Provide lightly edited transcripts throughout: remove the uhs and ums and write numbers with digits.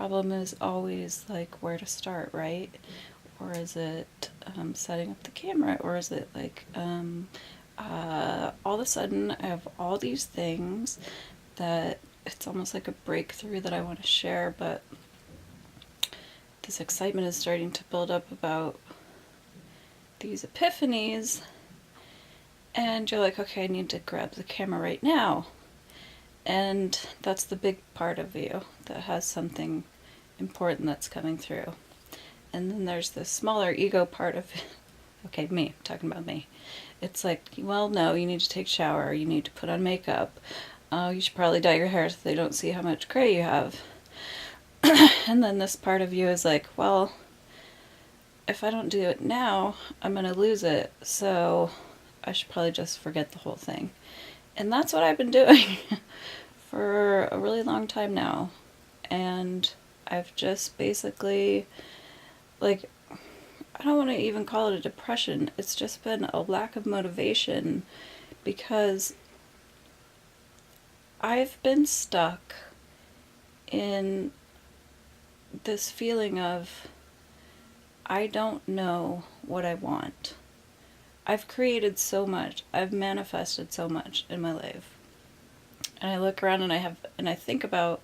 problem is always like where to start, right? Or is it setting up the camera? Or is it like all of a sudden I have all these things that it's almost like a breakthrough that I want to share, but this excitement is starting to build up about these epiphanies, and you're like, okay, I need to grab the camera right now. And that's the big part of you that has something important that's coming through. And then there's the smaller ego part of it. Okay, me, I'm talking about me. It's like, well, no, you need to take a shower, you need to put on makeup, you should probably dye your hair so they don't see how much gray you have. And then this part of you is like, well, if I don't do it now, I'm going to lose it, so I should probably just forget the whole thing. And that's what I've been doing for a really long time now. And I've just basically, like, I don't want to even call it a depression. It's just been a lack of motivation because I've been stuck in this feeling of I don't know what I want. I've created so much. I've manifested so much in my life. And I look around and I think about,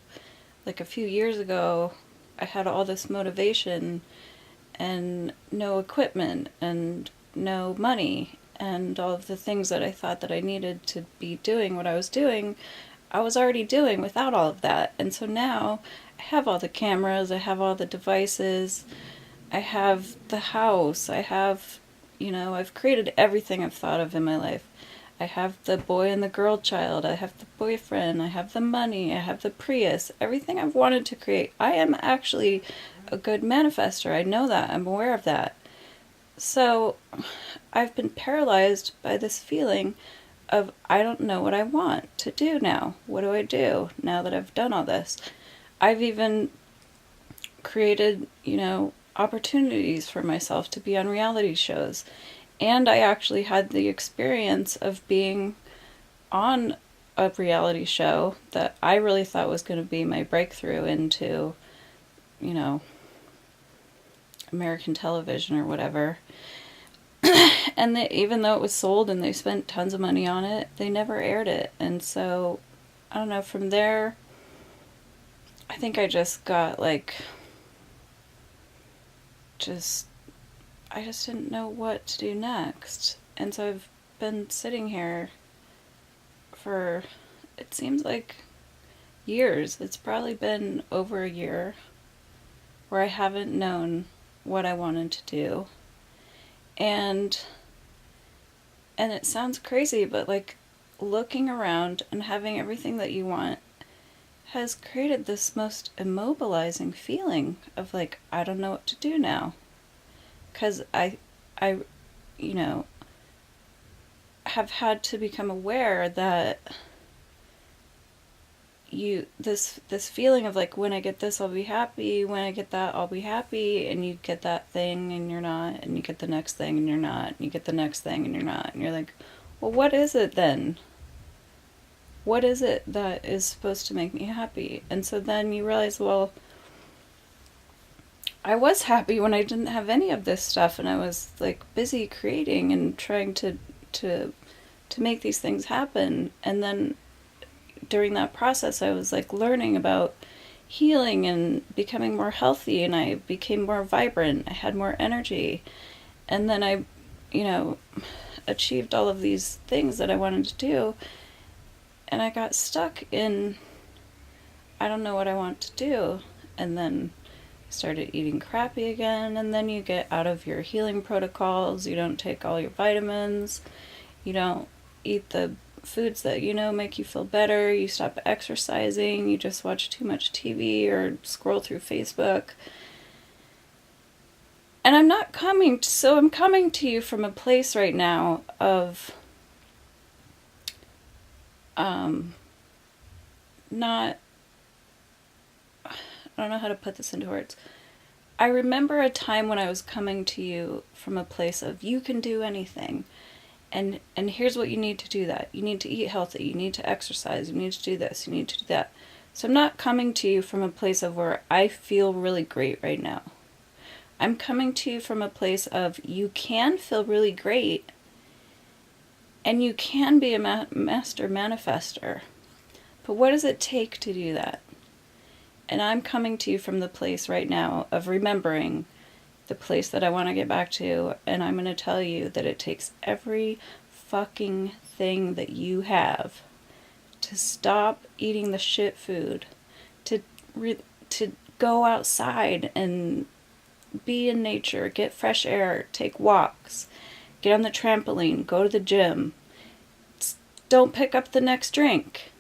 like, a few years ago, I had all this motivation and no equipment and no money and all of the things that I thought that I needed to be doing what I was doing, I was already doing without all of that. And so now I have all the cameras, I have all the devices, I have the house, I have, I've created everything I've thought of in my life. I have the boy and the girl child, I have the boyfriend, I have the money, I have the Prius, everything I've wanted to create. I am actually a good manifester. I know that. I'm aware of that. So I've been paralyzed by this feeling of I don't know what I want to do now. What do I do now that I've done all this? I've even created, opportunities for myself to be on reality shows. And I actually had the experience of being on a reality show that I really thought was going to be my breakthrough into, American television or whatever. And even though it was sold and they spent tons of money on it, they never aired it. And so, I don't know, from there, I think I just got I just didn't know what to do next. And so I've been sitting here for, it seems like years. It's probably been over a year where I haven't known what I wanted to do. And it sounds crazy, but looking around and having everything that you want has created this most immobilizing feeling of I don't know what to do now. 'Cause I have had to become aware that this feeling of when I get this I'll be happy, when I get that I'll be happy, and you get that thing and you're not, and you get the next thing and you're not, and you get the next thing and you're not, and you're like, well, what is it then? What is it that is supposed to make me happy? And so then you realize, well, I was happy when I didn't have any of this stuff and I was busy creating and trying to make these things happen. And then during that process I was learning about healing and becoming more healthy, and I became more vibrant, I had more energy, and then I achieved all of these things that I wanted to do, and I got stuck in I don't know what I want to do. And then I started eating crappy again, and then you get out of your healing protocols, you don't take all your vitamins, you don't eat the foods that make you feel better, you stop exercising, you just watch too much TV or scroll through Facebook. And I'm coming to you from a place right now of not, I don't know how to put this into words. I remember a time when I was coming to you from a place of you can do anything. And here's what you need to do that. You need to eat healthy. You need to exercise. You need to do this. You need to do that. So I'm not coming to you from a place of where I feel really great right now. I'm coming to you from a place of you can feel really great and you can be a master manifester. But what does it take to do that? And I'm coming to you from the place right now of remembering the place that I want to get back to, and I'm going to tell you that it takes every fucking thing that you have to stop eating the shit food, to go outside and be in nature, get fresh air, take walks, get on the trampoline, go to the gym. Don't pick up the next drink.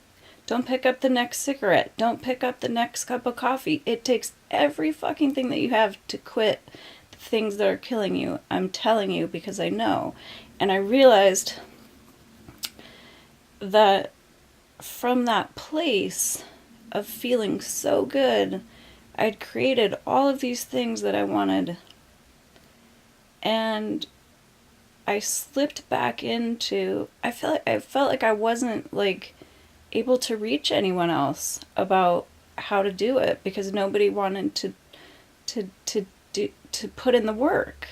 Don't pick up the next cigarette. Don't pick up the next cup of coffee. It takes every fucking thing that you have to quit the things that are killing you. I'm telling you because I know. And I realized that from that place of feeling so good, I'd created all of these things that I wanted. And I slipped back into, I felt like I wasn't like able to reach anyone else about how to do it because nobody wanted to put in the work.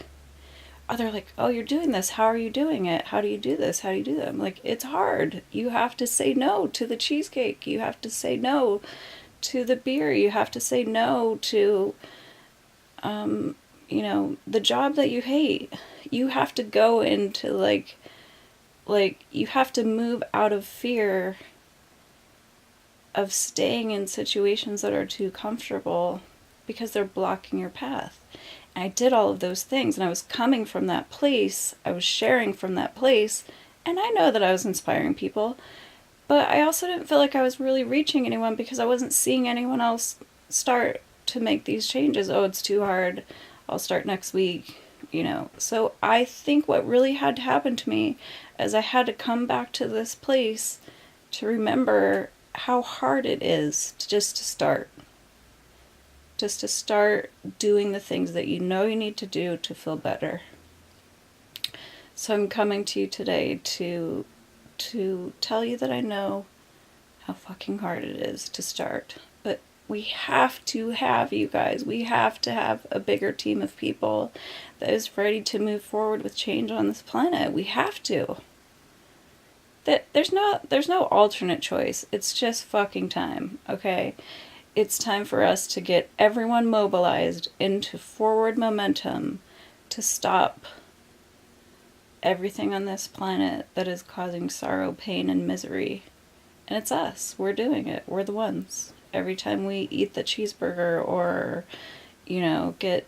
Oh, they're like, oh, you're doing this. How are you doing it? How do you do this? How do you do that? I'm like, it's hard. You have to say no to the cheesecake. You have to say no to the beer. You have to say no to, the job that you hate. You have to go into like you have to move out of fear of staying in situations that are too comfortable because they're blocking your path. And I did all of those things, and I was coming from that place. I was sharing from that place, and I know that I was inspiring people, but I also didn't feel like I was really reaching anyone because I wasn't seeing anyone else start to make these changes. Oh, it's too hard. I'll start next week, So I think what really had to happen to me is I had to come back to this place to remember how hard it is to start. Just to start doing the things that you know you need to do to feel better. So I'm coming to you today to tell you that I know how fucking hard it is to start. But we have to have, you guys, we have to have a bigger team of people that is ready to move forward with change on this planet. We have to. That there's no alternate choice. It's just fucking time, okay? It's time for us to get everyone mobilized into forward momentum to stop everything on this planet that is causing sorrow, pain, and misery. And it's us. We're doing it. We're the ones. Every time we eat the cheeseburger or, get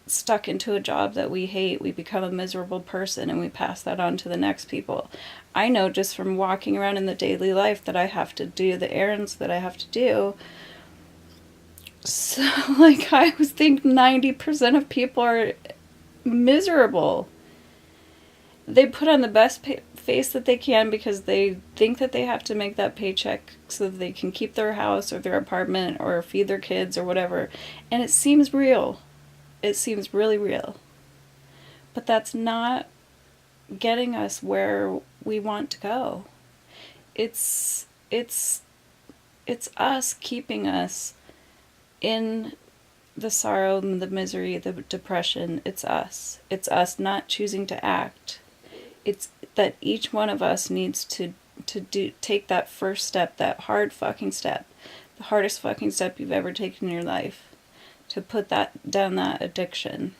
stuck into a job that we hate, we become a miserable person and we pass that on to the next people. I know just from walking around in the daily life that I have to do the errands that I have to do. So, I think 90% of people are miserable. They put on the best face that they can because they think that they have to make that paycheck so that they can keep their house or their apartment or feed their kids or whatever. And it seems real. It seems really real. But that's not getting us where we want to go. It's us keeping us in the sorrow, the misery, the depression. It's us. It's us not choosing to act. It's that each one of us needs to take that first step, that hard fucking step, the hardest fucking step you've ever taken in your life, to put that down, that addiction,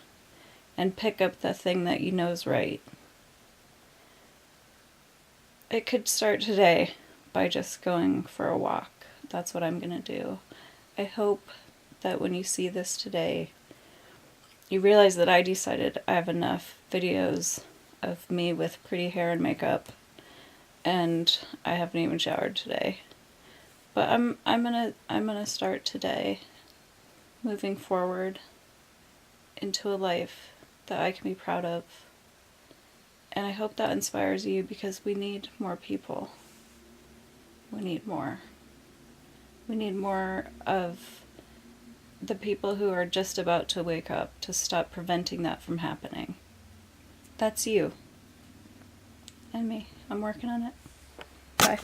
and pick up the thing that you know is right. It could start today by just going for a walk. That's what I'm gonna do. I hope that when you see this today, you realize that I decided I have enough videos of me with pretty hair and makeup, and I haven't even showered today. But I'm gonna start today, moving forward into a life that I can be proud of. And I hope that inspires you because we need more people. We need more. We need more of the people who are just about to wake up to stop preventing that from happening. That's you. And me. I'm working on it. Bye.